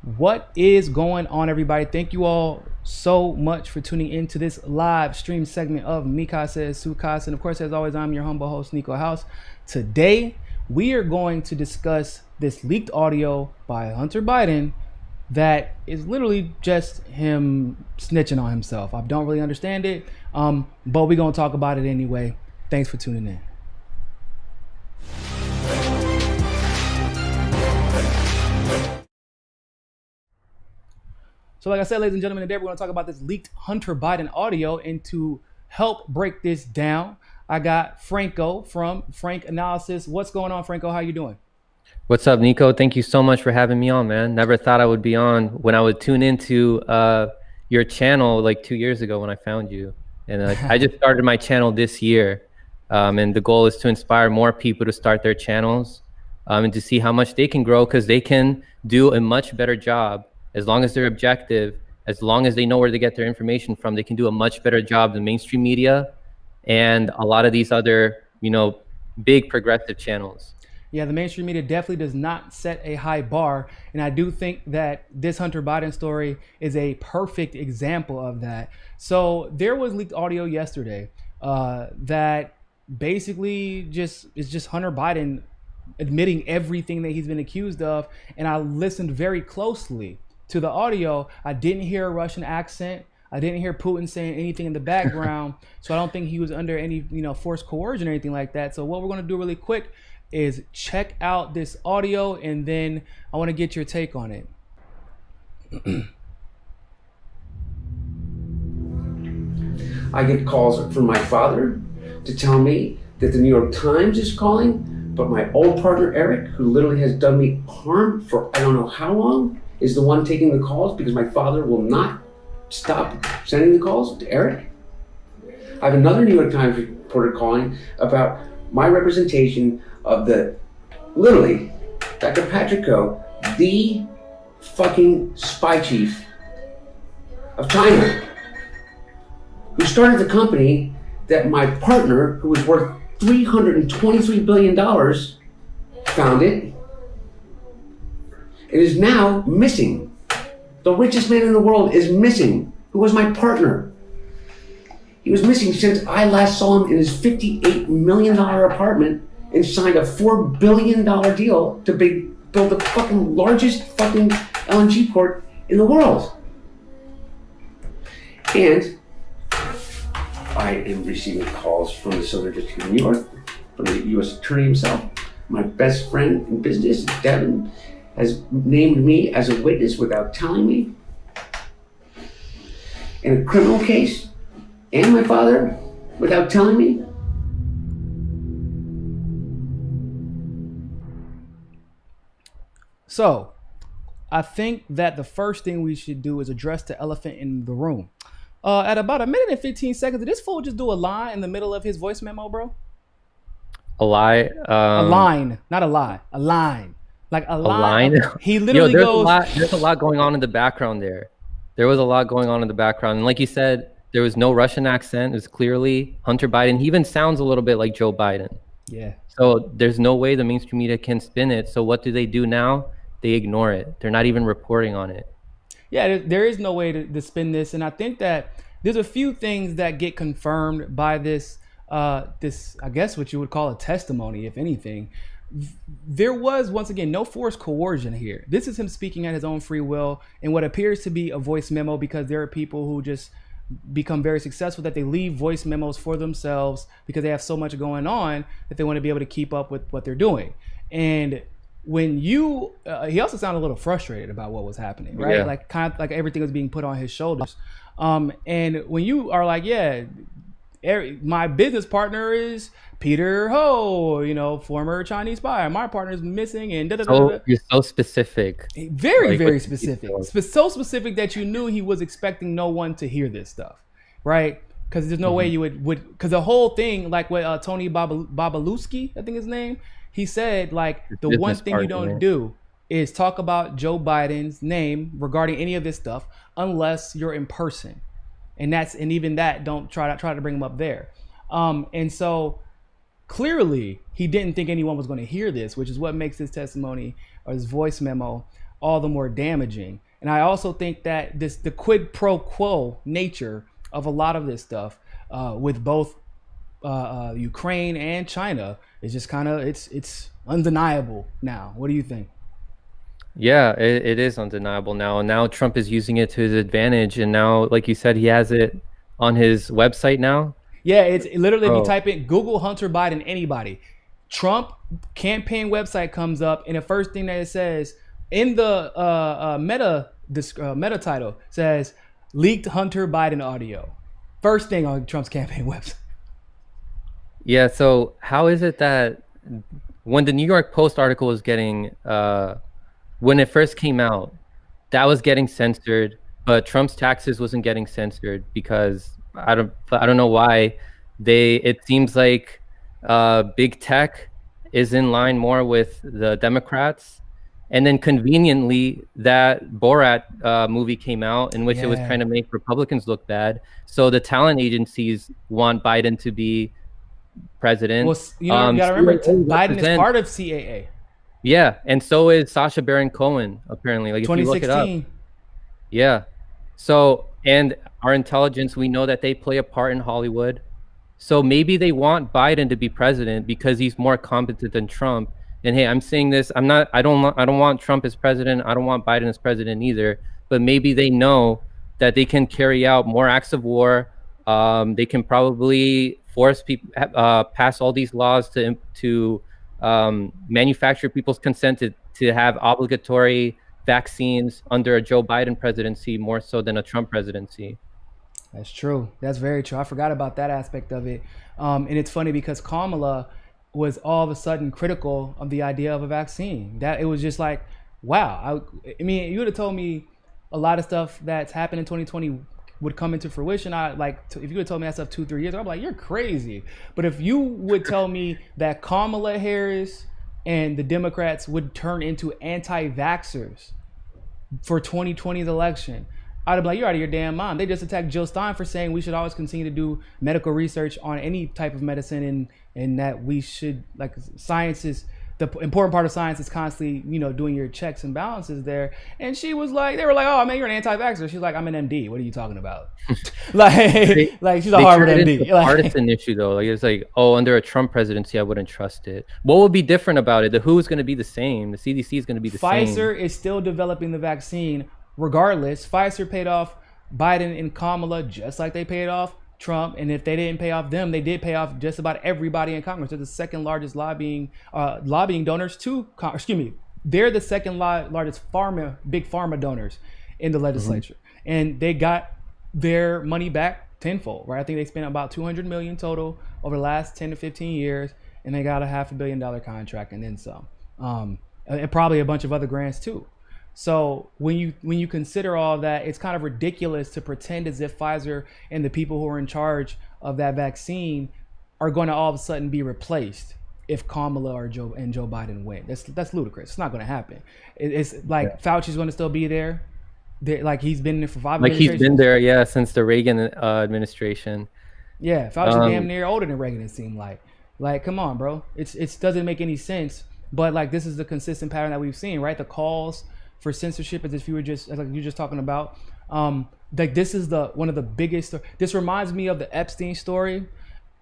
What is going on, everybody? Thank you all so much for tuning into this live stream segment of MCSC. And of course, as always, I'm your humble host, Niko House. Today, we are going to discuss this leaked audio by Hunter Biden that is literally just him snitching on himself. I don't really understand it, but we're going to talk about it anyway. Thanks for tuning in. So like I said, ladies and gentlemen, today we're going to talk about this leaked Hunter Biden audio. And to help break this down, I got Franco from Frank Analysis. What's going on, Franco? How you doing? What's up, Niko? Thank you so much for having me on, man. Never thought I would be on. When I would tune into your channel like 2 years ago when I found you. And I just started my channel this year. And the goal is to inspire more people to start their channels and to see how much they can grow, because they can do a much better job. As long as they're objective, as long as they know where to get their information from, they can do a much better job than mainstream media and a lot of these other, big progressive channels. Yeah, the mainstream media definitely does not set a high bar. And I do think that this Hunter Biden story is a perfect example of that. So there was leaked audio yesterday that basically is just Hunter Biden admitting everything that he's been accused of. And I listened very closely to the audio. I didn't hear a Russian accent. I didn't hear Putin saying anything in the background. So I don't think he was under any, forced coercion or anything like that. So what we're going to do really quick is check out this audio, and then I want to get your take on it. I get calls from my father to tell me that the New York Times is calling, but my old partner Eric, who literally has done me harm for I don't know how long, is the one taking the calls because my father will not stop sending the calls to Eric. I have another New York Times reporter calling about my representation of literally, Dr. Patrick Koh, the fucking spy chief of China, who started the company that my partner, who was worth $323 billion, founded. It is now missing. The richest man in the world is missing, who was my partner. He was missing since I last saw him in his $58 million apartment and signed a $4 billion deal to build the fucking largest fucking LNG port in the world. And I am receiving calls from the Southern District of New York, from the U.S. Attorney himself. My best friend in business, Devin, has named me as a witness without telling me in a criminal case, and my father without telling me. So I think that the first thing we should do is address the elephant in the room. At about 1 minute and 15 seconds, did this fool just do a line in the middle of his voice memo, bro? A lie? A line, not a lie, a line. Like a line. He literally goes. There's a lot going on in the background there. There was a lot going on in the background. And like you said, there was no Russian accent. It was clearly Hunter Biden. He even sounds a little bit like Joe Biden. Yeah. So there's no way the mainstream media can spin it. So what do they do now? They ignore it. They're not even reporting on it. Yeah, there is no way to spin this. And I think that there's a few things that get confirmed by this, I guess what you would call a testimony, if anything. There was, once again, no forced coercion here. This is him speaking at his own free will in what appears to be a voice memo, because there are people who just become very successful that they leave voice memos for themselves because they have so much going on that they want to be able to keep up with what they're doing. And when he also sounded a little frustrated about what was happening, right? Yeah. Like kind of like everything was being put on his shoulders. And when you are like, yeah, my business partner is Peter Ho, former Chinese spy. My partner is missing, and You're so specific. Very, very specific. So specific that you knew he was expecting no one to hear this stuff, right? Because there's no way you would because the whole thing, like what Tony Babaluski, I think his name, he said, like, the one thing you don't do is talk about Joe Biden's name regarding any of this stuff unless you're in person. And even that, don't try to bring him up there. And so clearly he didn't think anyone was going to hear this, which is what makes his testimony or his voice memo all the more damaging. And I also think that the quid pro quo nature of a lot of this stuff with both Ukraine and China is just kind of it's undeniable now. What do you think? Yeah, it is undeniable now. And now Trump is using it to his advantage. And now, like you said, he has it on his website now. Yeah, it's literally, if you type in Google Hunter Biden anybody, Trump campaign website comes up, and the first thing that it says in the meta title says leaked Hunter Biden audio. First thing on Trump's campaign website. Yeah, so how is it that when the New York Post article was getting when it first came out, that was getting censored, but Trump's taxes wasn't getting censored because I don't know why. It seems like big tech is in line more with the Democrats, and then conveniently that Borat movie came out in which it was trying to make Republicans look bad. So the talent agencies want Biden to be president. Well, you gotta remember, Biden is part of CAA. Yeah, and so is Sacha Baron Cohen, apparently. Like, if you look it up. Yeah. So, and our intelligence, we know that they play a part in Hollywood. So maybe they want Biden to be president because he's more competent than Trump. And hey, I'm saying this, I don't want Trump as president. I don't want Biden as president either. But maybe they know that they can carry out more acts of war. They can probably force people pass all these laws to manufacture people's consent to have obligatory vaccines under a Joe Biden presidency more so than a Trump presidency. That's true. That's very true. I forgot about that aspect of it. And it's funny because Kamala was all of a sudden critical of the idea of a vaccine. That it was just like, wow. I mean, you would have told me a lot of stuff that's happened in 2020 would come into fruition. If you would have told me that stuff 2-3 years ago, I'm like, you're crazy. But if you would tell me that Kamala Harris and the Democrats would turn into anti-vaxxers for 2020's election, I'd be like, you're out of your damn mind. They just attacked Jill Stein for saying we should always continue to do medical research on any type of medicine, and that we should, like, science is the important part of science is constantly, doing your checks and balances there. And she was like, they were like, oh man, you're an anti-vaxxer. She's like, I'm an MD. What are you talking about? like she's a Harvard MD. Partisan issue though. Like, it's like, oh, under a Trump presidency, I wouldn't trust it. What would be different about it? The WHO is going to be the same. The CDC is going to be the same. Pfizer is still developing the vaccine. Regardless, Pfizer paid off Biden and Kamala just like they paid off Trump, and if they didn't pay off them, they did pay off just about everybody in Congress. They're the second largest lobbying donors to they're the second largest big pharma donors in the legislature. And they got their money back tenfold, right? I think they spent about $200 million total over the last 10 to 15 years, and they got a $500 million contract and then some, and probably a bunch of other grants too. So when you consider all that, it's kind of ridiculous to pretend as if Pfizer and the people who are in charge of that vaccine are going to all of a sudden be replaced if Kamala or Joe Biden win. That's ludicrous. It's not going to happen. It's like Fauci's going to still be there. Like, he's been there for 5 years. Like, he's been there, yeah, since the Reagan administration. Yeah, Fauci damn near older than Reagan, it seemed like. Like, come on, bro. It doesn't make any sense. But like, this is the consistent pattern that we've seen, right? The calls for censorship, as if you were just talking about, like, this is one of the biggest. This reminds me of the Epstein story,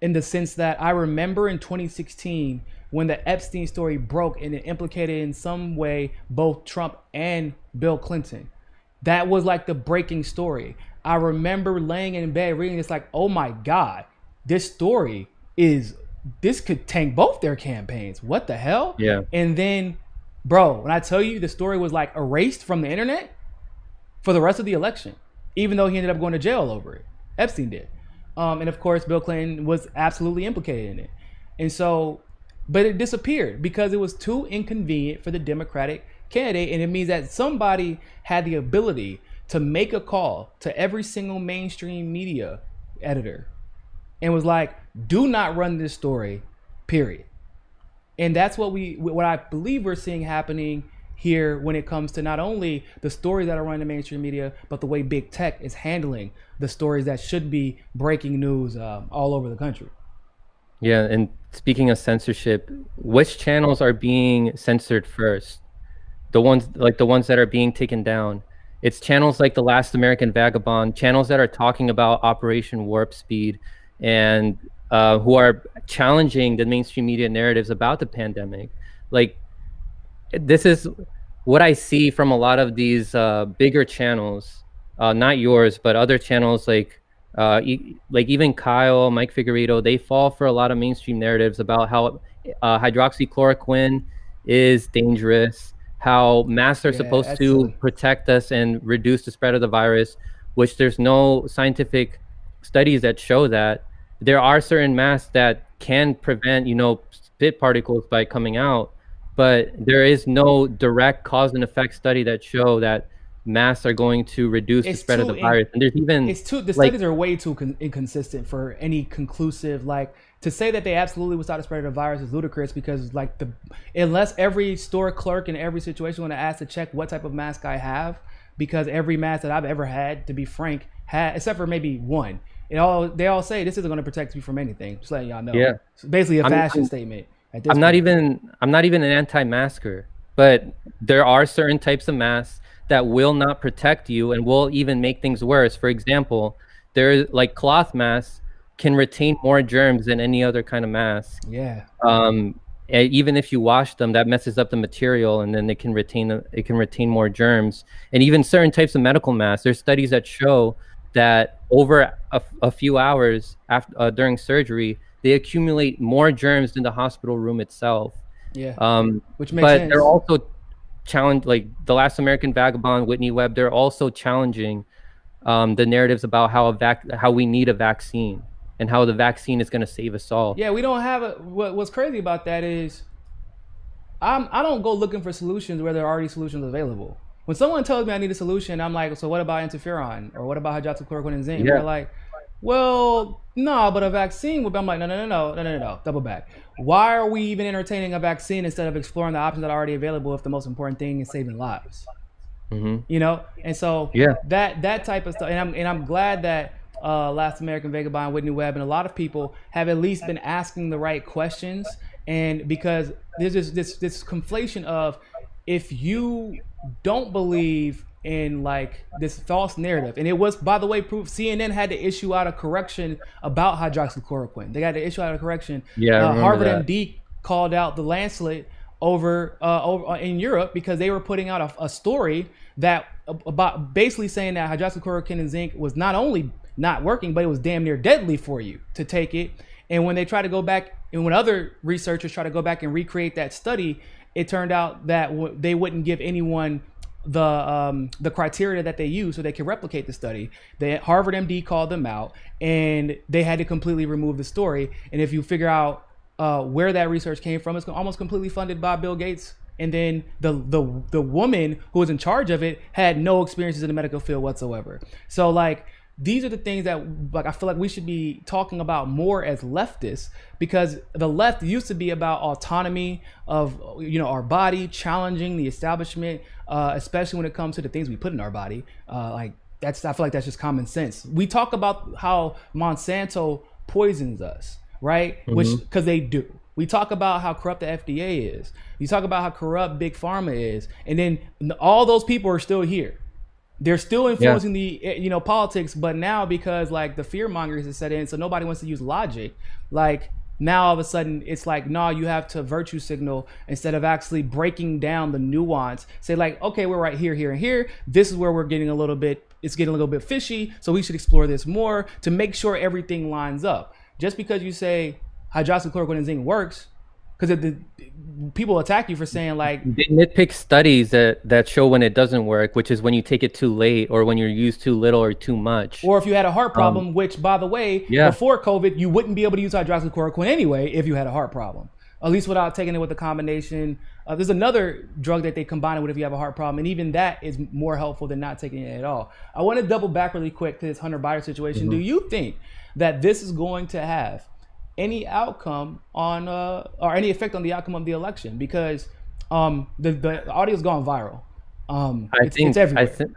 in the sense that I remember in 2016 when the Epstein story broke and it implicated in some way both Trump and Bill Clinton. That was like the breaking story. I remember laying in bed reading this, like, oh my God, this could tank both their campaigns. What the hell? Yeah. And then, bro, when I tell you the story was like erased from the internet for the rest of the election, even though he ended up going to jail over it. Epstein did. And of course, Bill Clinton was absolutely implicated in it. And so, but it disappeared because it was too inconvenient for the Democratic candidate. And it means that somebody had the ability to make a call to every single mainstream media editor and was like, do not run this story, period. And that's what I believe we're seeing happening here when it comes to not only the stories that are running the mainstream media, but the way big tech is handling the stories that should be breaking news all over the country. Yeah, and speaking of censorship, which channels are being censored first? the ones that are being taken down. It's channels like The Last American Vagabond, channels that are talking about Operation Warp Speed, and who are challenging the mainstream media narratives about the pandemic. Like, this is what I see from a lot of these bigger channels, not yours, but other channels like even Kyle, Mike Figueredo. They fall for a lot of mainstream narratives about how hydroxychloroquine is dangerous, how masks are supposed to protect us and reduce the spread of the virus, which there's no scientific studies that show that. There are certain masks that can prevent, spit particles by coming out, but there is no direct cause and effect study that show that masks are going to reduce the spread of the virus. And there's even the studies are way too inconsistent for any conclusive, like, to say that they absolutely will stop the spread of the virus is ludicrous, because unless every store clerk in every situation want to ask to check what type of mask I have, because every mask that I've ever had, to be frank, except for maybe one, they all say this isn't going to protect you from anything. Just letting y'all know. Yeah, it's basically a fashion statement. I'm not even an anti-masker, but there are certain types of masks that will not protect you and will even make things worse. For example, there's like cloth masks can retain more germs than any other kind of mask. Yeah. Even if you wash them, that messes up the material, and then it can retain more germs. And even certain types of medical masks, there's studies that show that over a few hours after during surgery, they accumulate more germs in the hospital room itself. Yeah. Which makes but sense. They're also challenged, like The Last American Vagabond, Whitney Webb. They're also challenging the narratives about how we need a vaccine and how the vaccine is going to save us all. Yeah, we don't have what's crazy about that is I don't go looking for solutions where there are already solutions available. When someone tells me I need a solution, I'm like, so what about interferon, or what about hydroxychloroquine and zinc? Yeah. They're like, well, no, but a vaccine would be. I'm like, no, double back. Why are we even entertaining a vaccine instead of exploring the options that are already available if the most important thing is saving lives? Mm-hmm. And so that type of stuff. And I'm glad that Last American Vagabond, Whitney Webb, and a lot of people have at least been asking the right questions. And because there's this conflation of, if you don't believe in like this false narrative, and it was, by the way, proof, CNN had to issue out a correction about hydroxychloroquine. They got to issue out a correction. Yeah, Harvard MD called out the Lancet over in Europe because they were putting out a story that about basically saying that hydroxychloroquine and zinc was not only not working, but it was damn near deadly for you to take it. And when they try to go back, and when other researchers try to go back and recreate that study, it turned out that they wouldn't give anyone the criteria that they use so they can replicate the study. Harvard MD called them out, and they had to completely remove the story. And if you figure out where that research came from, it's almost completely funded by Bill Gates. And then the woman who was in charge of it had no experiences in the medical field whatsoever. So like, these are the things that like I feel like we should be talking about more as leftists, because the left used to be about autonomy of our body, challenging the establishment, especially when it comes to the things we put in our body. I feel like that's just common sense. We talk about how Monsanto poisons us, right? Mm-hmm. Which, because they do. We talk about how corrupt the FDA is. You talk about how corrupt Big Pharma is, and then all those people are still here. They're still influencing the politics, but now because like the fear mongers is set in, so nobody wants to use logic. Like now all of a sudden it's like, no, you have to virtue signal instead of actually breaking down the nuance. Say like, okay, we're right here, here, and here. This is where it's getting a little bit fishy, so we should explore this more to make sure everything lines up. Just because you say hydroxychloroquine and zinc works, because people attack you for saying like, they nitpick studies that show when it doesn't work, which is when you take it too late or when you're used too little or too much, or if you had a heart problem, which by the way, before COVID you wouldn't be able to use hydroxychloroquine anyway if you had a heart problem, at least without taking it with a combination. There's another drug that they combine it with if you have a heart problem, and even that is more helpful than not taking it at all. I want to double back really quick to this Hunter Biden situation. Do you think that this is going to have any outcome on or any effect on the outcome of the election? Because the audio's gone viral. It's everywhere.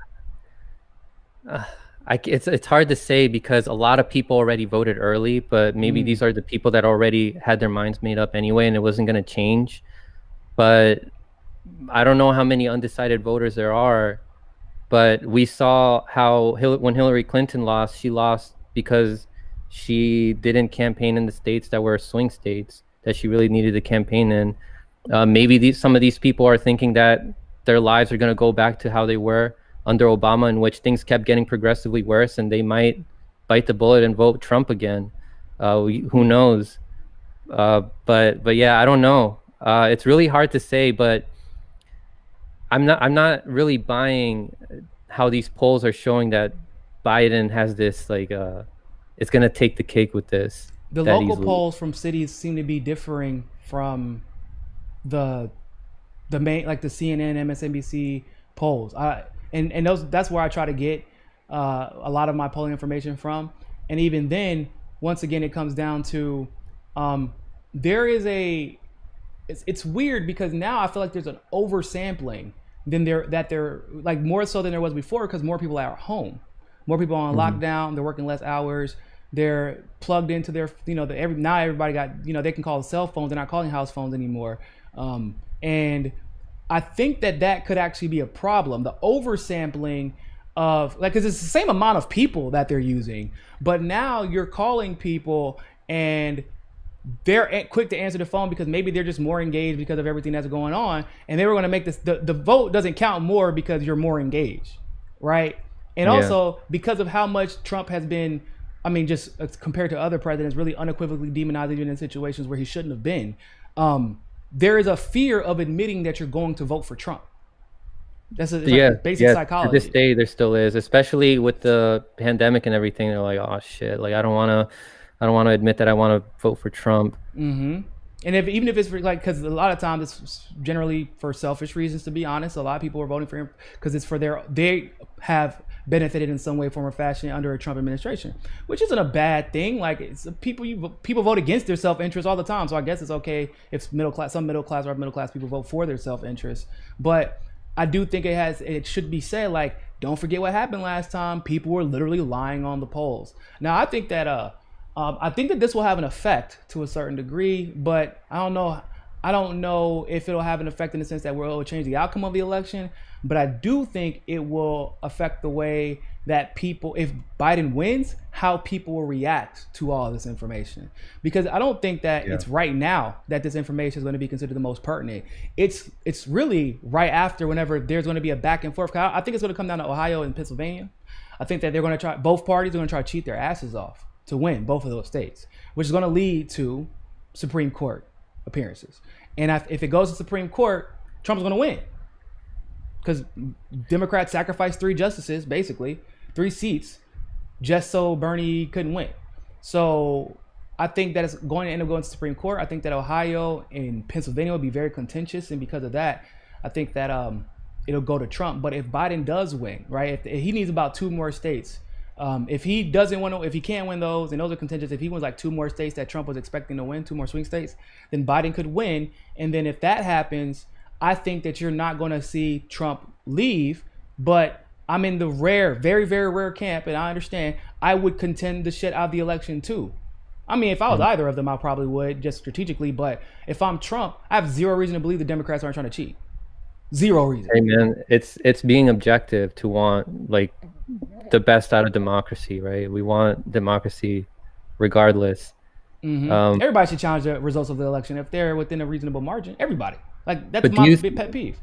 It's hard to say because a lot of people already voted early, but maybe these are the people that already had their minds made up anyway, and it wasn't going to change. But I don't know how many undecided voters there are, but we saw how when Hillary Clinton lost, she lost because she didn't campaign in the states that were swing states that she really needed to campaign in. Maybe some of these people are thinking that their lives are going to go back to how they were under Obama, in which things kept getting progressively worse, and they might bite the bullet and vote Trump again. Who knows? But yeah, I don't know. It's really hard to say, but I'm not really buying how these polls are showing that Biden has this it's going to take the cake with this. The local polls from cities seem to be differing from the main, like the CNN, MSNBC polls. And that's where I try to get a lot of my polling information from. And even then, once again, it comes down to there is it's weird because now I feel like there's an oversampling they're like more so than there was before, because more people are at home, more people on lockdown, they're working less hours, they're plugged into their, now everybody got, they can call cell phones, they're not calling house phones anymore. And I think that could actually be a problem, the oversampling of, like, because it's the same amount of people that they're using, but now you're calling people and they're quick to answer the phone because maybe they're just more engaged because of everything that's going on, and they were going to make this, the vote doesn't count more because you're more engaged, right? And also because of how much Trump has been, I mean, just compared to other presidents, really unequivocally demonized even in situations where he shouldn't have been. There is a fear of admitting that you're going to vote for Trump. That's like basic psychology. To this day, there still is, especially with the pandemic and everything. They're like, oh shit, like I don't want to admit that I want to vote for Trump. Mm-hmm. And even if it's for, like, because a lot of times it's generally for selfish reasons, to be honest. A lot of people are voting for him because it's for they have benefited in some way, form, or fashion under a Trump administration, which isn't a bad thing. Like, it's people vote against their self-interest all the time, so I guess it's okay if some middle class people vote for their self-interest. But I do think it should be said, like, don't forget what happened last time. People were literally lying on the polls. Now, I think that this will have an effect to a certain degree, but I don't know if it'll have an effect in the sense that it will change the outcome of the election. But I do think it will affect the way that people, if Biden wins, how people will react to all this information. Because I don't think that it's right now that this information is going to be considered the most pertinent. It's really right after, whenever there's going to be a back and forth. I think it's going to come down to Ohio and Pennsylvania. I think that they're going to try, both parties are going to try to cheat their asses off to win both of those states, which is going to lead to Supreme Court appearances. And if it goes to Supreme Court, Trump's going to win. Because Democrats sacrificed 3 justices, basically, 3 seats, just so Bernie couldn't win. So I think that it's going to end up going to Supreme Court. I think that Ohio and Pennsylvania will be very contentious. And because of that, I think that it'll go to Trump. But if Biden does win, right, if he needs about 2 more states, if he can't win those, and those are contentious, if he wins like 2 more states that Trump was expecting to win, 2 more swing states, then Biden could win. And then if that happens, I think that you're not going to see Trump leave. But I'm in the very, very rare camp, and I understand, I would contend the shit out of the election too. I mean, if I was either of them, I probably would, just strategically. But if I'm Trump, I have 0 reason to believe the Democrats aren't trying to cheat. 0 reason. Hey man, it's being objective to want like the best out of democracy, right? We want democracy regardless. Mm-hmm. Everybody should challenge the results of the election if they're within a reasonable margin. Everybody. Like, that's my big pet peeve.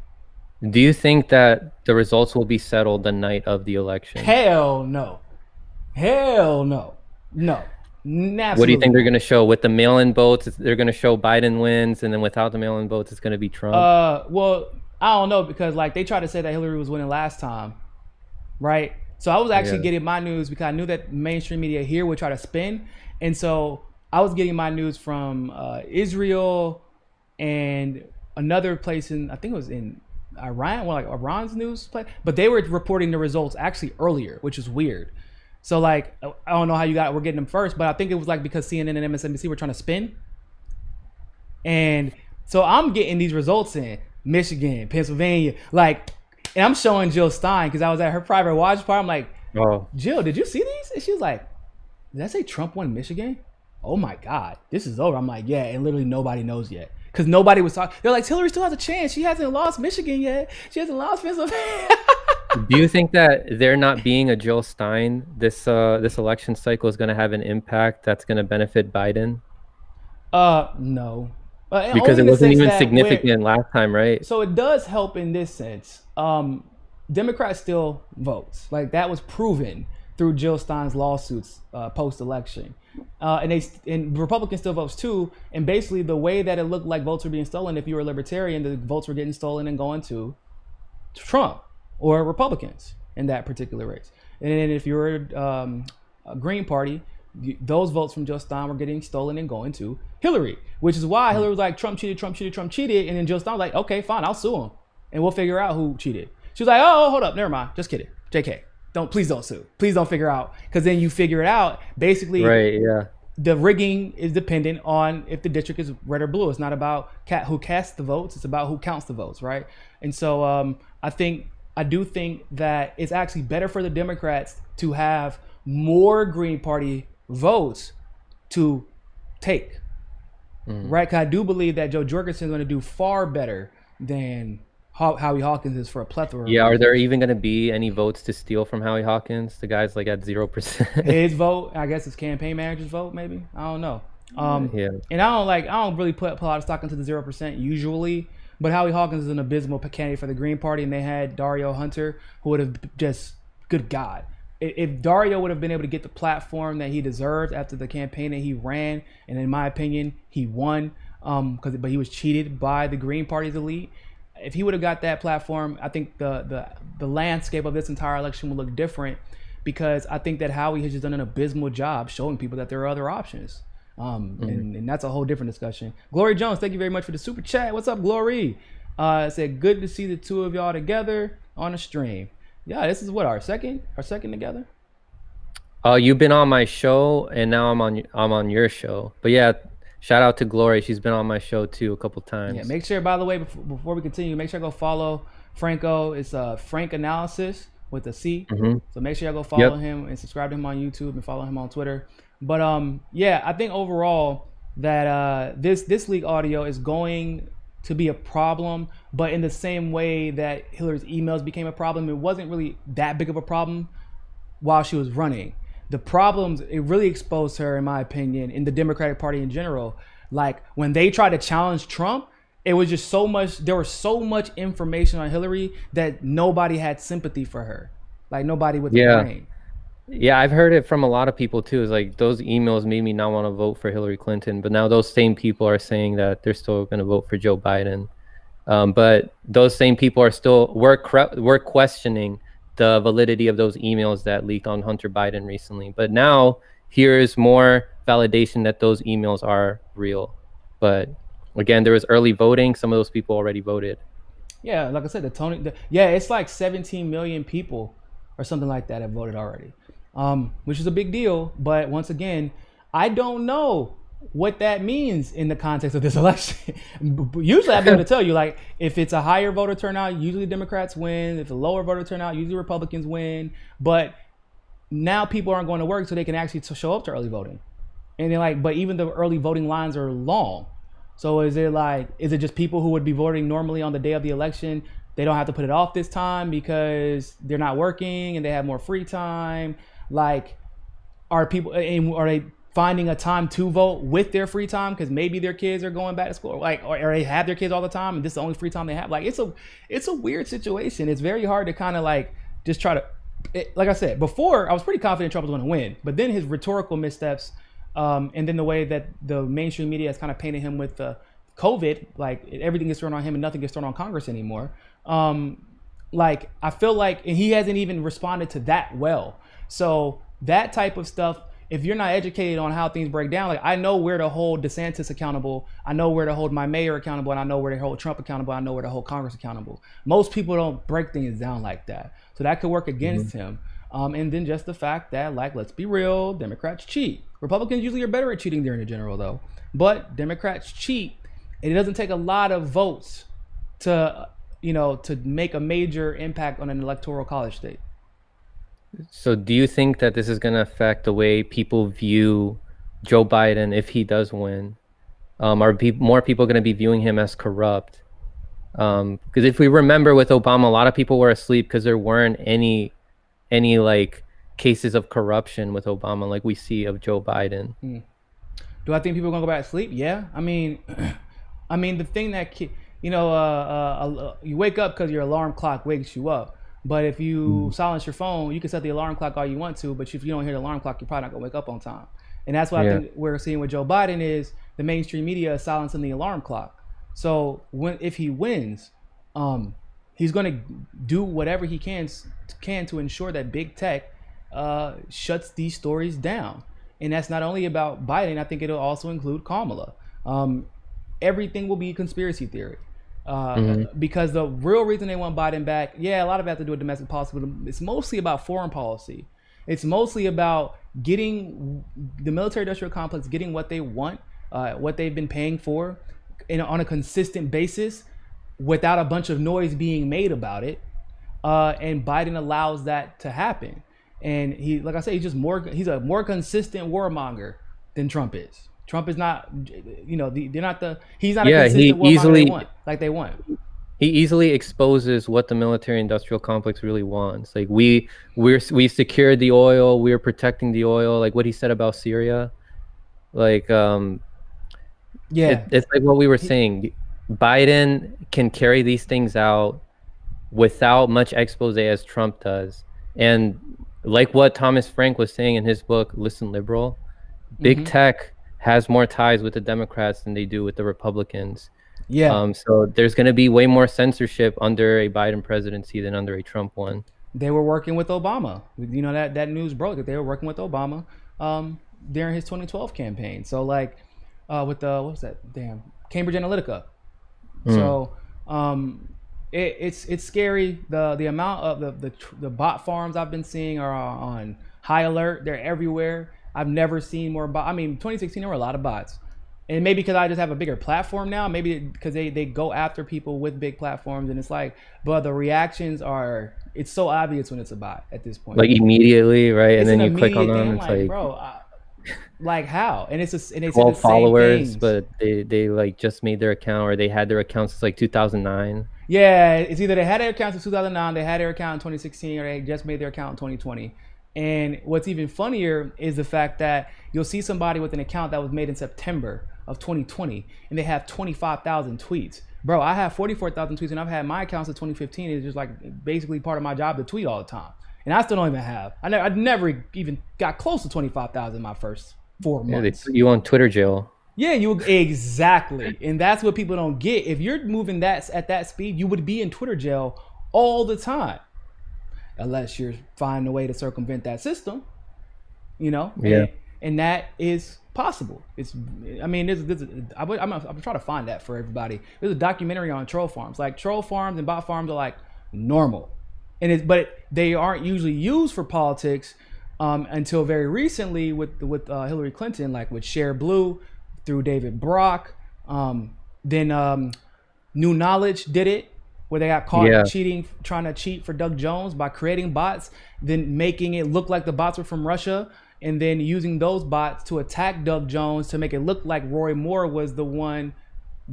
Do you think that the results will be settled the night of the election? Hell no. Hell no. No. Absolutely. What do you think they're going to show? With the mail-in votes, they're going to show Biden wins, and then without the mail-in votes, it's going to be Trump? Well, I don't know, because like they tried to say that Hillary was winning last time, right? So I was actually getting my news because I knew that mainstream media here would try to spin. And so I was getting my news from Israel and another place I think it was in Iran, like Iran's news place, but they were reporting the results actually earlier, which is weird. So like, I don't know how we're getting them first, but I think it was like because CNN and MSNBC were trying to spin. And so I'm getting these results in Michigan, Pennsylvania, like, and I'm showing Jill Stein because I was at her private watch party. I'm like, oh, Jill, did you see these? And she was like, did I say Trump won Michigan? Oh my God, this is over. I'm like, yeah, and literally nobody knows yet. because nobody was talking. They're like, Hillary still has a chance. She hasn't lost Michigan yet. She hasn't lost Pennsylvania. Do you think that there not being a Jill Stein this election cycle is going to have an impact that's going to benefit Biden? No. Because it wasn't even significant last time, right? So it does help in this sense. Democrats still votes. Like that was proven through Jill Stein's lawsuits post-election. And Republicans still votes too. And basically the way that it looked like votes were being stolen, if you were a libertarian, the votes were getting stolen and going to Trump or Republicans in that particular race. And then if you were a Green Party, those votes from Jill Stein were getting stolen and going to Hillary, which is why Hillary was like, Trump cheated, Trump cheated, Trump cheated. And then Jill Stein was like, okay, fine, I'll sue him and we'll figure out who cheated. She was like, oh, hold up, never mind, just kidding, JK. Please don't sue. Please don't figure out, because then you figure it out. Basically, right? Yeah. The rigging is dependent on if the district is red or blue. It's not about who casts the votes. It's about who counts the votes, right? And so I do think that it's actually better for the Democrats to have more Green Party votes to take, right? Because I do believe that Joe Jorgensen is going to do far better than Howie Hawkins is for a plethora. Yeah, are there even going to be any votes to steal from Howie Hawkins? The guy's like at 0%. His vote, I guess his campaign manager's vote, maybe. I don't know. Yeah. And I don't really put a lot of stock into the 0% usually. But Howie Hawkins is an abysmal candidate for the Green Party, and they had Dario Hunter, who would have just, good God. If Dario would have been able to get the platform that he deserved after the campaign that he ran, and in my opinion, he won, but he was cheated by the Green Party's elite. If he would have got that platform, I think the landscape of this entire election would look different, because I think that Howie has just done an abysmal job showing people that there are other options. And that's a whole different discussion. Glory Jones, thank you very much for the super chat. What's up, Glory? Said good to see the two of y'all together on the stream. Yeah, this is what our second together. You've been on my show, and now I'm on your show. But yeah, shout out to Glory. She's been on my show too a couple times. Yeah, make sure, by the way, before we continue, make sure I go follow Franco. It's Frank Analysis with a C. So make sure y'all go follow him and subscribe to him on YouTube and follow him on Twitter. But yeah, I think overall that this leak audio is going to be a problem, but in the same way that Hillary's emails became a problem, it wasn't really that big of a problem while she was running. The problems, it really exposed her, in my opinion, in the Democratic Party in general. Like when they tried to challenge Trump, it was just so much, there was so much information on Hillary that nobody had sympathy for her. Like nobody with the brain. Yeah, I've heard it from a lot of people too. It's like those emails made me not want to vote for Hillary Clinton, but now those same people are saying that they're still going to vote for Joe Biden. But those same people are still, we're questioning the validity of those emails that leaked on Hunter Biden recently. But now here's more validation that those emails are real. But again, there was early voting. Some of those people already voted. Yeah, like I said, it's like 17 million people or something like that have voted already, which is a big deal. But once again, I don't know what that means in the context of this election. Usually I'd be able to tell you, like, if it's a higher voter turnout, usually Democrats win. If a lower voter turnout, usually Republicans win. But now people aren't going to work so they can actually show up to early voting. And they're like, but even the early voting lines are long. So is it just people who would be voting normally on the day of the election, they don't have to put it off this time because they're not working and they have more free time? Like, are they finding a time to vote with their free time because maybe their kids are going back to school, or they have their kids all the time and this is the only free time they have? Like, it's a weird situation. It's very hard to kind of like just try to, like I said before, I was pretty confident Trump was going to win, but then his rhetorical missteps, and then the way that the mainstream media has kind of painted him with COVID, like everything gets thrown on him and nothing gets thrown on Congress anymore. Like, I feel like, and he hasn't even responded to that well. So that type of stuff, if you're not educated on how things break down, like, I know where to hold DeSantis accountable, I know where to hold my mayor accountable, and I know where to hold Trump accountable, I know where to hold Congress accountable. Most people don't break things down like that. So that could work against him. And then just the fact that, like, let's be real, Democrats cheat. Republicans usually are better at cheating during the general, though. But Democrats cheat, and it doesn't take a lot of votes to make a major impact on an electoral college state. So do you think that this is going to affect the way people view Joe Biden if he does win? Are more people going to be viewing him as corrupt? Because if we remember with Obama, a lot of people were asleep because there weren't any like cases of corruption with Obama like we see of Joe Biden. Do I think people are gonna go back to sleep? Yeah. I mean, the thing that you wake up because your alarm clock wakes you up. But if you silence your phone, you can set the alarm clock all you want to. But if you don't hear the alarm clock, you're probably not gonna wake up on time. And that's what I think we're seeing with Joe Biden is the mainstream media is silencing the alarm clock. So if he wins, he's going to do whatever he can to ensure that big tech shuts these stories down. And that's not only about Biden. I think it'll also include Kamala. Everything will be conspiracy theory. Because the real reason they want Biden back, a lot of it has to do with domestic policy, but it's mostly about foreign policy. It's mostly about getting the military-industrial complex, getting what they want, what they've been paying for, on a consistent basis, without a bunch of noise being made about it. And Biden allows that to happen. And he, like I say, he's a more consistent warmonger than Trump is. Trump is not, he's not a consistent warmonger like they want. He easily exposes what the military-industrial complex really wants. Like we secured the oil, we're protecting the oil. Like what he said about Syria, like it's like what we were saying. Biden can carry these things out without much expose as Trump does, and like what Thomas Frank was saying in his book, Listen Liberal, big tech has more ties with the Democrats than they do with the Republicans. So there's going to be way more censorship under a Biden presidency than under a Trump one. They were working with Obama. That news broke that they were working with Obama during his 2012 campaign. So like with the, what was that? Damn, Cambridge Analytica. So it's scary. The amount of the bot farms I've been seeing are on high alert. They're everywhere. I've never seen more bots. I mean, 2016 there were a lot of bots. And maybe because I just have a bigger platform now, maybe because they go after people with big platforms, and it's like, but the reactions are, it's so obvious when it's a bot at this point. Like immediately, right? It's and then you click on them, it's like bro, like how? And it's 12 followers, but they like just made their account, or they had their account since like 2009. Yeah, it's either they had their account in 2009, they had their account in 2016, or they just made their account in 2020. And what's even funnier is the fact that you'll see somebody with an account that was made in September of 2020 and they have 25,000 tweets. Bro, I have 44,000 tweets and I've had my accounts since 2015. It's just like basically part of my job to tweet all the time. And I still don't even have. I never even got close to 25,000 in my first 4 months. Yeah, they put you on Twitter jail. Yeah, exactly. And that's what people don't get. If you're moving that at that speed, you would be in Twitter jail all the time. Unless you're finding a way to circumvent that system, and that is possible. I'm trying to find that for everybody. There's a documentary on troll farms. Like troll farms and bot farms are like normal, but they aren't usually used for politics until very recently with Hillary Clinton, like with Share Blue, through David Brock. Then New Knowledge did it, where they got caught trying to cheat for Doug Jones by creating bots, then making it look like the bots were from Russia, and then using those bots to attack Doug Jones to make it look like Roy Moore was the one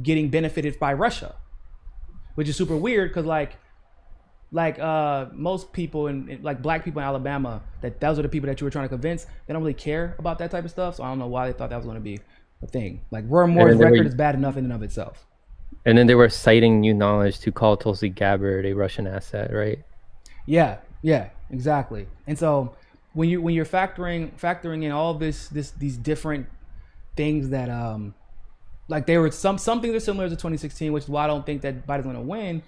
getting benefited by Russia, which is super weird because like most people in like black people in Alabama, those are the people that you were trying to convince. They don't really care about that type of stuff, so I don't know why they thought that was going to be a thing. Like Roy Moore's record is bad enough in and of itself. And then they were citing New Knowledge to call Tulsi Gabbard a Russian asset, right? Yeah, exactly. And so when you're factoring in all these different things that like there were some things are similar to 2016, which is why I don't think that Biden's going to win.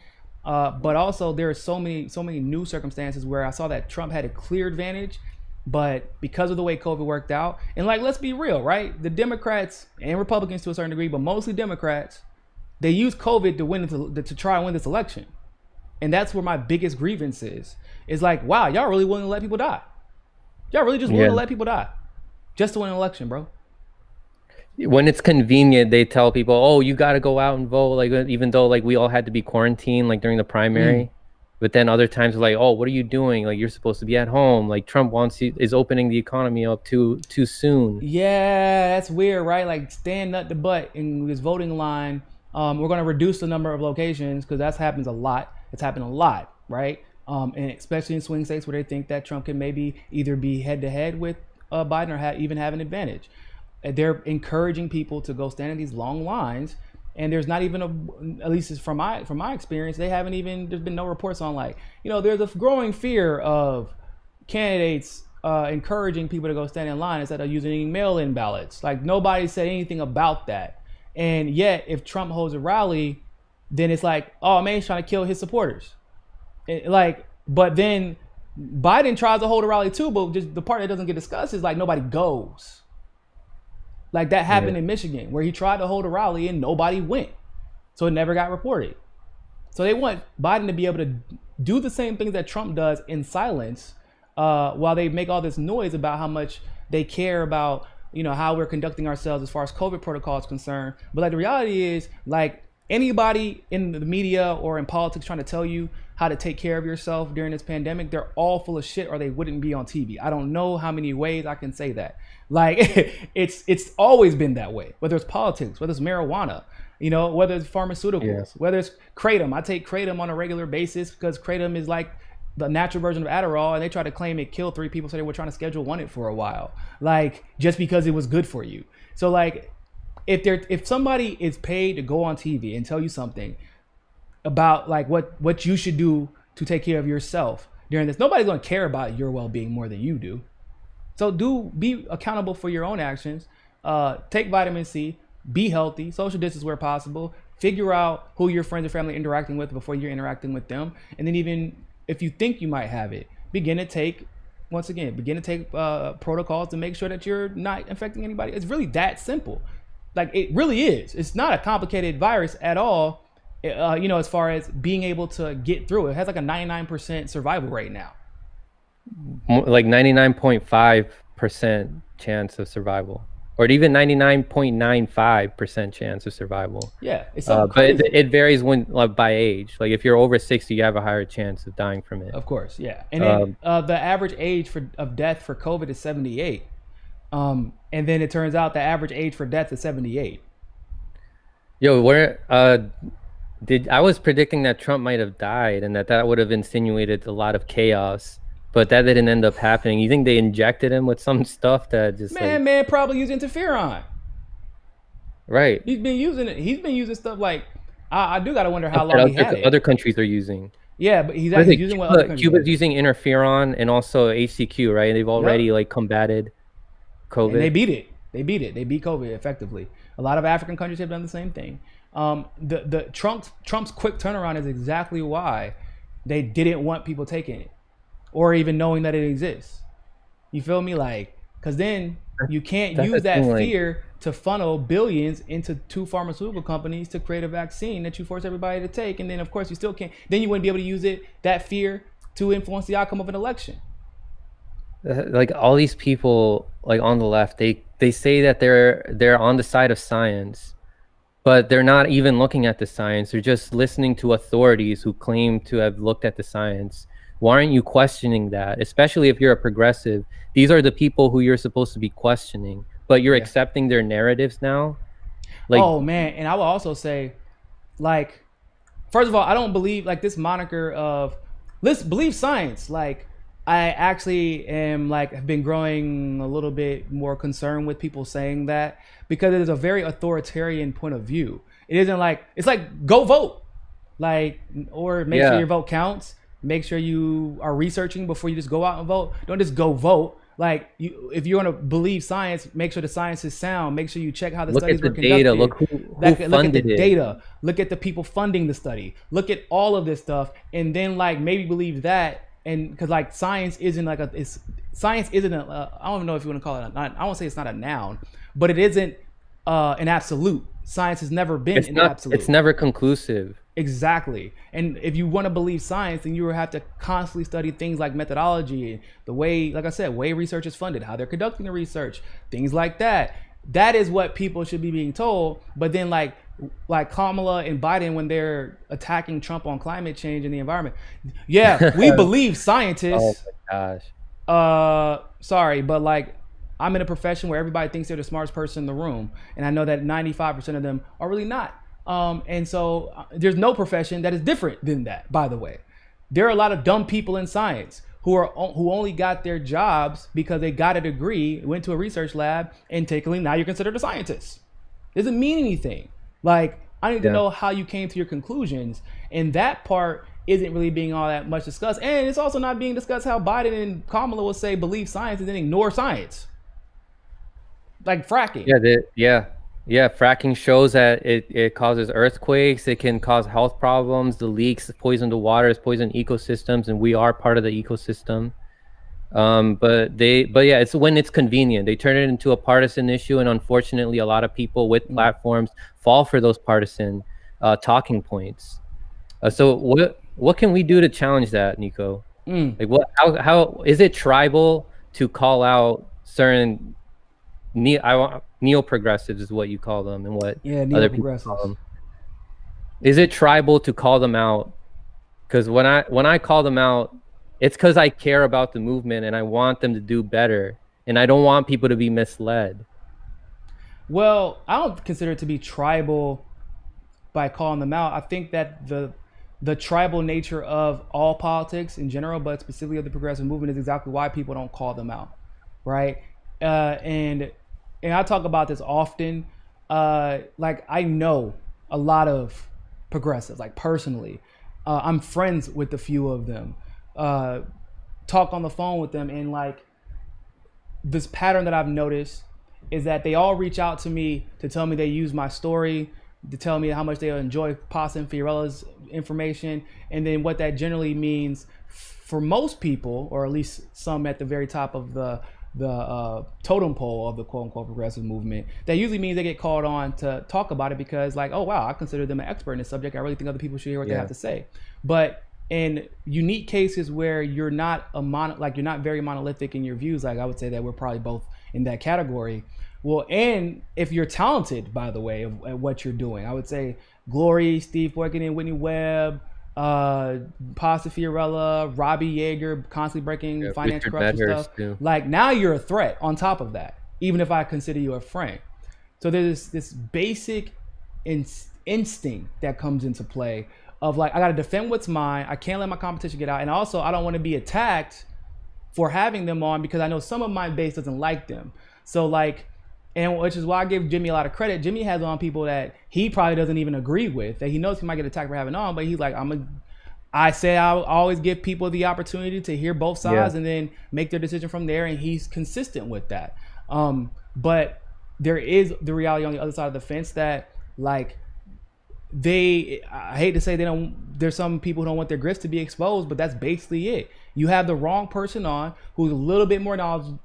But also there are so many new circumstances where I saw that Trump had a clear advantage, but because of the way COVID worked out, and like let's be real, right? The Democrats and Republicans to a certain degree, but mostly Democrats, they use COVID to try and win this election. And that's where my biggest grievance is. It's like, wow, y'all really willing to let people die. Y'all really just willing to let people die just to win an election, bro. When it's convenient, they tell people, oh, you got to go out and vote. Like, even though like we all had to be quarantined like during the primary. But then other times like, oh, what are you doing? Like, you're supposed to be at home. Like, Trump is opening the economy up too soon. Yeah, that's weird, right? Like, stand nut to butt in this voting line. We're going to reduce the number of locations because that happens a lot. It's happened a lot, right? And especially in swing states where they think that Trump can maybe either be head to head with Biden or even have an advantage. They're encouraging people to go stand in these long lines. And there's not even at least from my experience, there's been no reports on like, there's a growing fear of candidates encouraging people to go stand in line instead of using mail-in ballots. Like, nobody said anything about that. And yet, if Trump holds a rally, then it's like, oh man, he's trying to kill his supporters. But then Biden tries to hold a rally too, but just the part that doesn't get discussed is like nobody goes. Like that happened in Michigan where he tried to hold a rally and nobody went. So it never got reported. So they want Biden to be able to do the same things that Trump does in silence while they make all this noise about how much they care about, how we're conducting ourselves as far as COVID protocol is concerned. But like the reality is, like, anybody in the media or in politics trying to tell you how to take care of yourself during this pandemic, they're all full of shit or they wouldn't be on TV. I don't know how many ways I can say that. Like, it's always been that way, whether it's politics, whether it's marijuana, whether it's pharmaceuticals, whether it's Kratom. I take Kratom on a regular basis because Kratom is like the natural version of Adderall, and they try to claim it killed 3 people, so they were trying to Schedule 1 it for a while, like, just because it was good for you. So like, if somebody is paid to go on TV and tell you something about like what you should do to take care of yourself during this, nobody's going to care about your well-being more than you do. So be accountable for your own actions. Take vitamin C, be healthy, social distance where possible, figure out who your friends and family are interacting with before you're interacting with them. And then even if you think you might have it, begin to take protocols to make sure that you're not infecting anybody. It's really that simple. Like, it really is. It's not a complicated virus at all, as far as being able to get through it. It has like a 99% survival rate now. Like 99.5% chance of survival, or even 99.95% chance of survival. Yeah, it's but it varies by age. Like, if you're over 60, you have a higher chance of dying from it. Of course, yeah. And then the average age of death for COVID is 78. And then it turns out the average age for death is 78. Yo, I was predicting that Trump might have died and that would have insinuated a lot of chaos. But that didn't end up happening. You think they injected him with some stuff that just man probably used interferon. Right. He's been using stuff like I do gotta wonder how long he had it. Other countries are using. Yeah, but he's actually using what other countries Cuba's using interferon and also HCQ, right? They've already like combated COVID. And they beat it. They beat COVID effectively. A lot of African countries have done the same thing. The Trump's quick turnaround is exactly why they didn't want people taking it, or even knowing that it exists. You feel me? Like, because then you can't use that fear to funnel billions into 2 pharmaceutical companies to create a vaccine that you force everybody to take. And then, of course, you still can't. Then you wouldn't be able to use that fear to influence the outcome of an election. Like, all these people, like, on the left, they say that they're on the side of science, but they're not even looking at the science. They're just listening to authorities who claim to have looked at the science. Why aren't you questioning that? Especially if you're a progressive. These are the people who you're supposed to be questioning, but you're accepting their narratives now. Like, oh man, and I will also say, like, first of all, I don't believe like this moniker of let's believe science. Like, I actually am have been growing a little bit more concerned with people saying that, because it is a very authoritarian point of view. It isn't like, it's like go vote, like, or make sure your vote counts. Make sure you are researching before you just go out and vote. Don't just go vote. Like, if you're going to believe science, make sure the science is sound. Make sure you check how the studies were conducted. Look who look funded at the it. data. Look at the people funding the study. Look at all of this stuff, and then maybe believe that. And because science isn't I don't even know if you want to call it I won't say it's not a noun, but it isn't an absolute. Science has never been an absolute. It's never conclusive. Exactly. And if you want to believe science, then you will have to constantly study things like methodology, the way, like I said, way research is funded, how they're conducting the research, things like that. That is what people should be being told. But then like Kamala and Biden when they're attacking Trump on climate change and the environment. Yeah, we believe scientists. Oh my gosh. Sorry, but like I'm in a profession where everybody thinks they're the smartest person in the room, and I know that 95% of them are really not. And so there's no profession that is different than that. By the way, there are a lot of dumb people in science who only got their jobs because they got a degree, went to a research lab, and now you're considered a scientist. Doesn't mean anything. Like, I need to know how you came to your conclusions, and that part isn't really being all that much discussed. And it's also not being discussed how Biden and Kamala will say believe science and then ignore science, like fracking. Yeah, fracking shows that it causes earthquakes. It can cause health problems. The leaks poison the waters, poison ecosystems, and we are part of the ecosystem. But yeah, it's when it's convenient. They turn it into a partisan issue, and unfortunately, a lot of people with platforms fall for those partisan talking points. So what can we do to challenge that, Niko? Like how is it tribal to call out certain neo-progressives is what you call them, and what other people call them? Is it tribal to call them out? Because when I call them out, it's because I care about the movement and I want them to do better, and I don't want people to be misled. Well, I don't consider it to be tribal by calling them out. I think that the tribal nature of all politics in general, but specifically of the progressive movement, is exactly why people don't call them out, right? And I talk about this often. Like, I know a lot of progressives, like personally. I'm friends with a few of them. Talk on the phone with them, and like this pattern that I've noticed is that they all reach out to me to tell me they use my story, to tell me how much they enjoy Pasta and Fiorella's information, and then what that generally means for most people, or at least some at the very top of the totem pole of the quote-unquote progressive movement, that usually means they get called on to talk about it because, like, oh wow, I consider them an expert in this subject, I really think other people should hear what they have to say. But in unique cases where you're not you're not very monolithic in your views, like I would say that we're probably both in that category. Well, and if you're talented, by the way, at what you're doing, I would say Glory, Steve Boykin, and Whitney Webb, Pasta Fiorella, Robbie Yeager, constantly breaking finance corruption stuff. Too. Like, now you're a threat on top of that, even if I consider you a friend. So there's this basic instinct that comes into play of like, I got to defend what's mine. I can't let my competition get out. And also, I don't want to be attacked for having them on because I know some of my base doesn't like them. So like, and which is why I give Jimmy a lot of credit. Jimmy has on people that he probably doesn't even agree with, that he knows he might get attacked for having on, but he's like, I say I'll always give people the opportunity to hear both sides and then make their decision from there, and he's consistent with that. But there is the reality on the other side of the fence that, like, I hate to say there's some people who don't want their grifts to be exposed, but that's basically it. You have the wrong person on who's a little bit more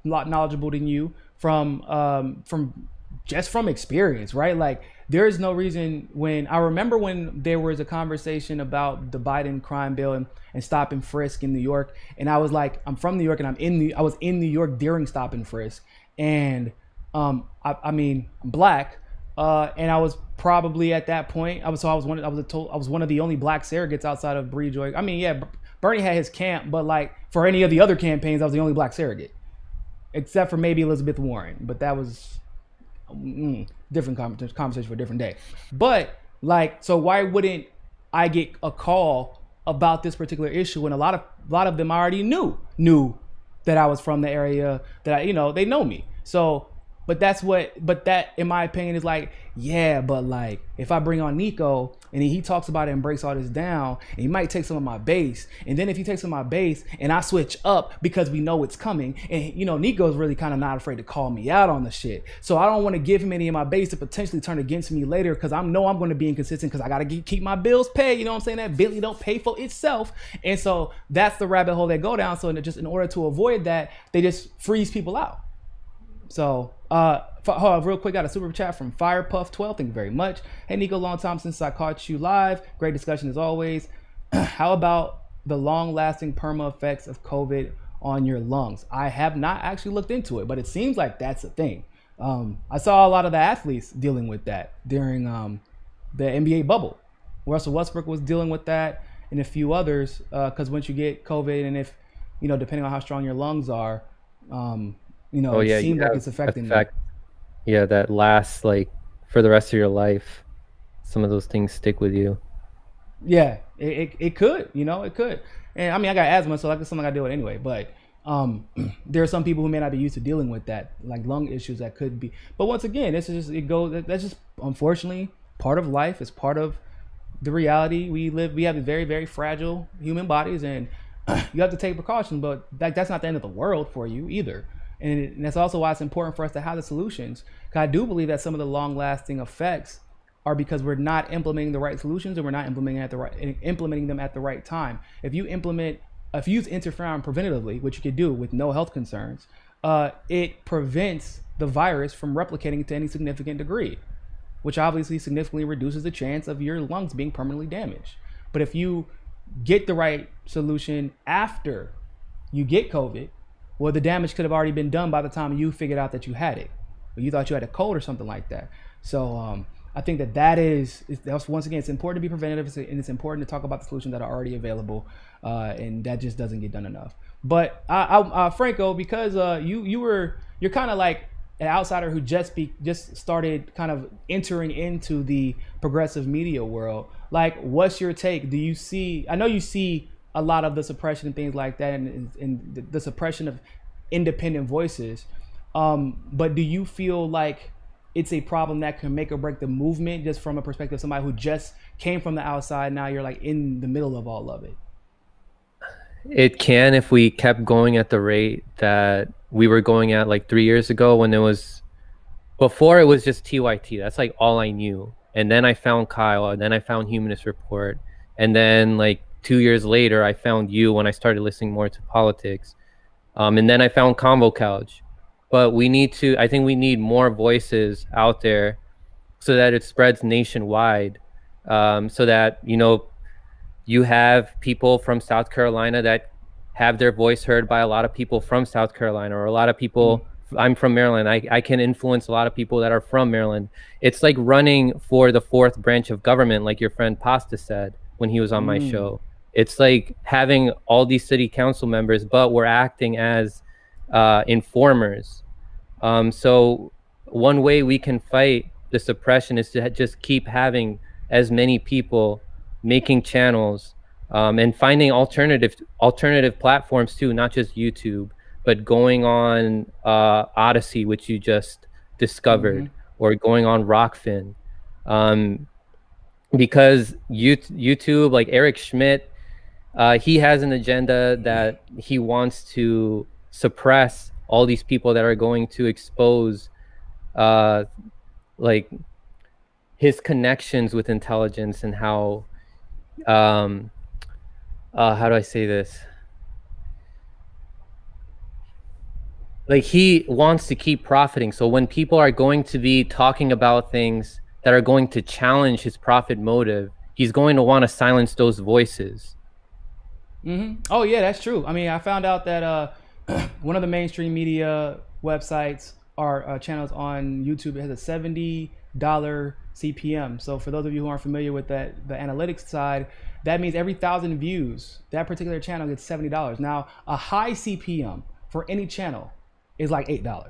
knowledgeable than you from experience, right? Like, there is no reason. I remember when there was a conversation about the Biden crime bill and stop and frisk in New York, and I was like, I'm from New York, and I was in New York during stop and frisk, and I mean, I'm black, and I was probably at that point, I was one of the only black surrogates outside of Breed Joy. I mean, yeah, Bernie had his camp, but like for any of the other campaigns, I was the only black surrogate, except for maybe Elizabeth Warren, but that was different conversation for a different day. But like, so why wouldn't I get a call about this particular issue when a lot of them already knew that I was from the area, that they know me. So but that in my opinion is like, yeah, but like if I bring on Niko and he talks about it and breaks all this down, and he might take some of my base, and then if he takes some of my base and I switch up because we know it's coming, and Niko's really kind of not afraid to call me out on the shit, so I don't want to give him any of my base to potentially turn against me later, because I know I'm going to be inconsistent because I got to keep my bills paid. You know what I'm saying? That Bentley don't pay for itself. And so that's the rabbit hole they go down. So in order to avoid that, they just freeze people out. So hold on, real quick, got a super chat from Firepuff12. Thank you very much. Hey Niko, long time since I caught you live. Great discussion as always. How about the long-lasting perma effects of COVID on your lungs? I have not actually looked into it, but it seems like that's a thing. I saw a lot of the athletes dealing with that during the NBA bubble. Russell Westbrook was dealing with that, and a few others, because once you get COVID, and if, depending on how strong your lungs are, it seems like it's affecting you. Yeah, that lasts like for the rest of your life. Some of those things stick with you. Yeah, it could, it could. And I mean, I got asthma, so that's something I deal with anyway. But there are some people who may not be used to dealing with that, like lung issues that could be. But once again, that's just unfortunately part of life. It's part of the reality we live. We have very, very fragile human bodies, and you have to take precautions. But that's not the end of the world for you either. And that's also why it's important for us to have the solutions. Because I do believe that some of the long-lasting effects are because we're not implementing the right solutions, and we're not implementing them at the right time. If you use interferon preventatively, which you could do with no health concerns, it prevents the virus from replicating to any significant degree, which obviously significantly reduces the chance of your lungs being permanently damaged. But if you get the right solution after you get COVID, well, the damage could have already been done by the time you figured out that you had it, or you thought you had a cold or something like that. So I think that's once again, it's important to be preventative, and it's important to talk about the solutions that are already available, and that just doesn't get done enough. But Franco, because you're kind of like an outsider who just started kind of entering into the progressive media world. Like, what's your take? I know you see a lot of the suppression and things like that, and the suppression of independent voices. But do you feel like it's a problem that can make or break the movement, just from a perspective of somebody who just came from the outside? Now you're like in the middle of all of it. It can, if we kept going at the rate that we were going at like 3 years ago, when before it was just TYT. That's like all I knew. And then I found Kyle, and then I found Humanist Report. And then like 2 years later, I found you when I started listening more to politics. And then I found Convo Couch. But I think we need more voices out there so that it spreads nationwide. So that, you have people from South Carolina that have their voice heard by a lot of people from South Carolina, or a lot of people. I'm from Maryland. I can influence a lot of people that are from Maryland. It's like running for the fourth branch of government, like your friend Pasta said when he was on my show. It's like having all these city council members, but we're acting as informers. So one way we can fight the suppression is to just keep having as many people making channels, and finding alternative platforms too, not just YouTube, but going on Odyssey, which you just discovered, or going on Rockfin, because YouTube, like Eric Schmidt, he has an agenda that he wants to suppress all these people that are going to expose like his connections with intelligence, and how do I say this? Like, he wants to keep profiting. So when people are going to be talking about things that are going to challenge his profit motive, he's going to want to silence those voices. Oh yeah, that's true. I mean, I found out that one of the mainstream media websites or channels on YouTube, it has a $70 CPM. So for those of you who aren't familiar with that, the analytics side, that means every 1,000 views, that particular channel gets $70. Now, a high CPM for any channel is like $8.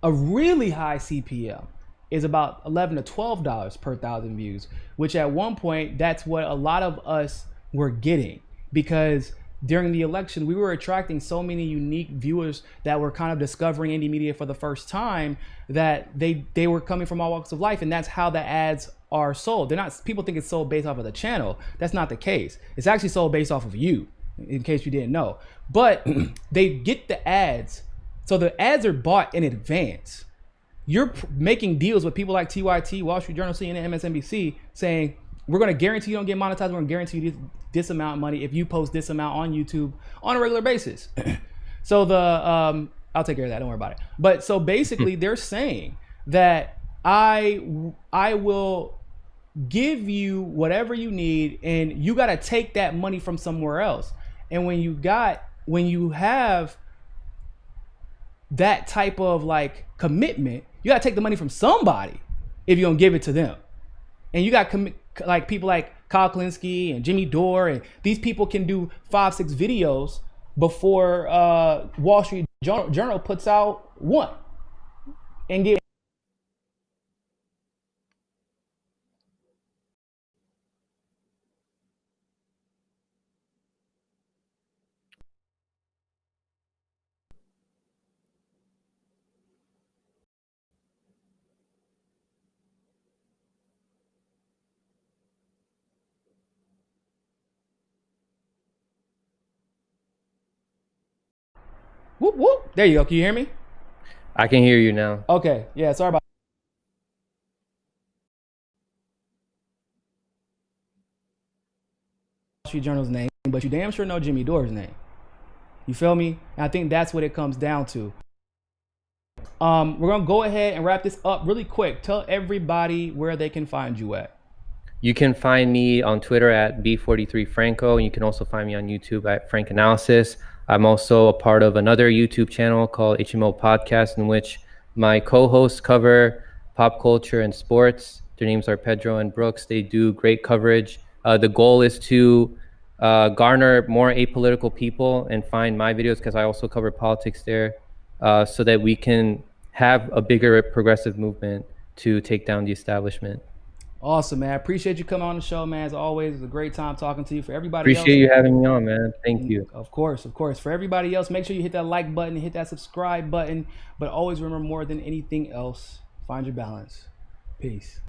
A really high CPM is about $11 to $12 per 1,000 views, which at one point, that's what a lot of us were getting, because during the election, we were attracting so many unique viewers that were kind of discovering indie media for the first time, that they were coming from all walks of life, and that's how the ads are sold. They're not, people think it's sold based off of the channel. That's not the case. It's actually sold based off of you, in case you didn't know. But they get the ads, so the ads are bought in advance. You're making deals with people like TYT, Wall Street Journal, CNN, MSNBC, saying, we're going to guarantee you don't get monetized. We're going to guarantee you this amount of money if you post this amount on YouTube on a regular basis. So I'll take care of that. Don't worry about it. But so basically they're saying that I will give you whatever you need, and you got to take that money from somewhere else. And when you have that type of like commitment, you got to take the money from somebody if you're going to give it to them. And you got like people like Kyle Klinsky and Jimmy Dore, and these people can do 5-6 videos before Wall Street Journal puts out one and get. Whoop, whoop. There you go. Can you hear me? I can hear you now. Okay. Yeah, sorry about Wall Street Journal's name, but you damn sure know Jimmy Dore's name. You feel me? And I think that's what it comes down to. We're going to go ahead and wrap this up really quick. Tell everybody where they can find you at. You can find me on Twitter at B43Franco, and you can also find me on YouTube at Frank Analysis. I'm also a part of another YouTube channel called HMO Podcast, in which my co-hosts cover pop culture and sports. Their names are Pedro and Brooks. They do great coverage. The goal is to garner more apolitical people and find my videos, because I also cover politics there, so that we can have a bigger progressive movement to take down the establishment. Awesome, man. I appreciate you coming on the show, man. As always, it's a great time talking to you. For everybody Appreciate you having me on, man. Thank you. Of course, of course. For everybody else, make sure you hit that like button, hit that subscribe button. But always remember, more than anything else, find your balance. Peace.